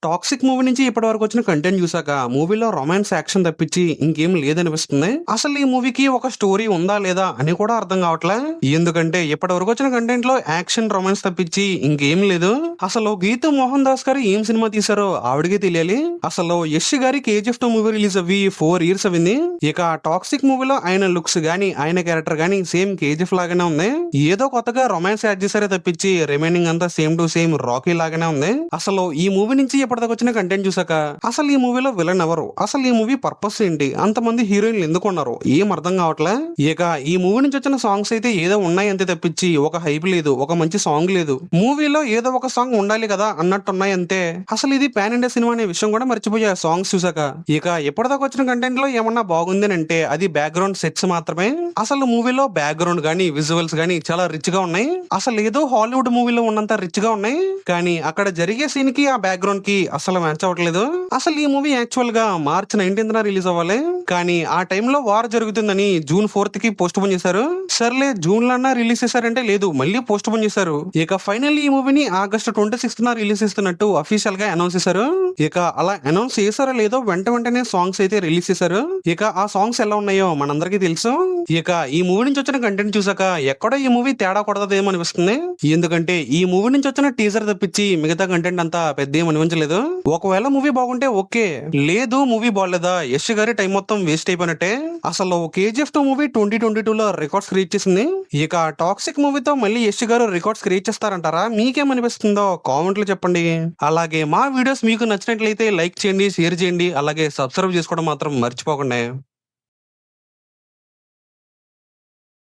Toxic movie నుంచి ఇప్పటి వరకు వచ్చిన కంటెంట్ చూసాక మూవీలో రొమాన్స్ యాక్షన్ తప్పించి ఇంకేం లేదనిపిస్తుంది. అసలు ఈ మూవీకి ఒక స్టోరీ ఉందా లేదా అని కూడా అర్థం కావట్లే. ఎందుకంటే ఇప్పటి వరకు వచ్చిన కంటెంట్ లో యాక్షన్ రొమాన్స్ తప్పించి ఇంకేం లేదు. అసలు గీతూ మోహన్ దాస్ గారు ఏం సినిమా తీసారో ఆవిడకే తెలియాలి. అసలు యష్ గారి KGF 2 మూవీ రిలీజ్ అవ్వి 4 years అయింది. ఇక టాక్సిక్ మూవీలో ఆయన లుక్స్ గానీ ఆయన క్యారెక్టర్ గానీ సేమ్ KGF లాగానే ఉంది. ఏదో కొత్తగా రొమాన్స్ యాడ్ చేసారే తప్పించి రిమైనింగ్ అంతా సేమ్ టు సేమ్ రాకీ లాగానే ఉంది. అసలు ఈ మూవీ నుంచి ఇప్పటిదాకా వచ్చిన కంటెంట్ చూసాక అసలు ఈ మూవీలో విలన్ ఎవరు, అసలు ఈ మూవీ పర్పస్ ఏంటి, అంతమంది హీరోయిన్లు ఎందుకు ఉన్నారు ఏం అర్థం కావట్లే. ఇక ఈ మూవీ నుంచి వచ్చిన సాంగ్స్ అయితే ఏదో ఉన్నాయి అంతే తప్పించి ఒక హైప్ లేదు, ఒక మంచి సాంగ్ లేదు. మూవీలో ఏదో ఒక సాంగ్ ఉండాలి కదా అన్నట్టు ఉన్నాయి అంతే. అసలు ఇది పాన్ ఇండియా సినిమా అనే విషయం కూడా మర్చిపోయా సాంగ్స్ చూసాక. ఇక ఇప్పటిదాకా వచ్చిన కంటెంట్ లో ఏమన్నా బాగుంది అంటే అది బ్యాక్గ్రౌండ్ సెట్స్ మాత్రమే. అసలు మూవీలో బ్యాక్గ్రౌండ్ గానీ విజువల్స్ గానీ చాలా రిచ్ గా ఉన్నాయి. అసలు ఏదో హాలీవుడ్ మూవీలో ఉన్నంత రిచ్ గా ఉన్నాయి. కానీ అక్కడ జరిగే సీన్ కి ఆ బ్యాక్గ్రౌండ్ కి అసలు మ్యాచ్ అవ్వట్లేదు. అసలు ఈ మూవీ యాక్చువల్ గా March 19th రిలీజ్ అవ్వాలి. కానీ ఆ టైంలో వార్ జరుగుతుందని June 4th కి పోస్ట్ పోన్ చేశారు. సర్లే జూన్ లో రిలీజ్ చేశారంటే లేదు, మళ్ళీ పోస్ట్ పోన్ చేశారు. ఇక ఫైనల్ ఈ మూవీని August 26th రిలీజ్ చేస్తున్నట్టు అఫీషియల్ గా అనౌన్స్ చేశారు. ఇక అలా అనౌన్స్ చేశారో లేదో వెంటనే సాంగ్స్ అయితే రిలీజ్ చేశారు. ఇక ఆ సాంగ్స్ ఎలా ఉన్నాయో మనందరికీ తెలుసు. ఇక ఈ మూవీ నుంచి వచ్చిన కంటెంట్ చూసాక ఎక్కడో ఈ మూవీ తేడా కొడదేమో అనిపిస్తుంది. ఎందుకంటే ఈ మూవీ నుంచి వచ్చిన టీజర్ తప్పించి మిగతా కంటెంట్ అంతా పెద్ద ఏం అనిపించలేదు. ఒకవేళ మూవీ బాగుంటే ఓకే, లేదు మూవీ బాగలేదా యష్ గారి టైం మొత్తం వేస్ట్ అయిపోయినట్టే. అసలు KGF 2 మూవీ 2022లో రికార్డ్స్ క్రియేట్ చేసింది. ఇక టాక్సిక్ మూవీతో మళ్ళీ యష్ గారు రికార్డ్స్ క్రియేట్ చేస్తారంటారా? మీకేమనిపిస్తుందో కామెంట్లు చెప్పండి. అలాగే మా వీడియోస్ మీకు నచ్చినట్లయితే లైక్ చేయండి, షేర్ చేయండి, అలాగే సబ్స్క్రైబ్ చేసుకోవడం మాత్రం మర్చిపోకండి.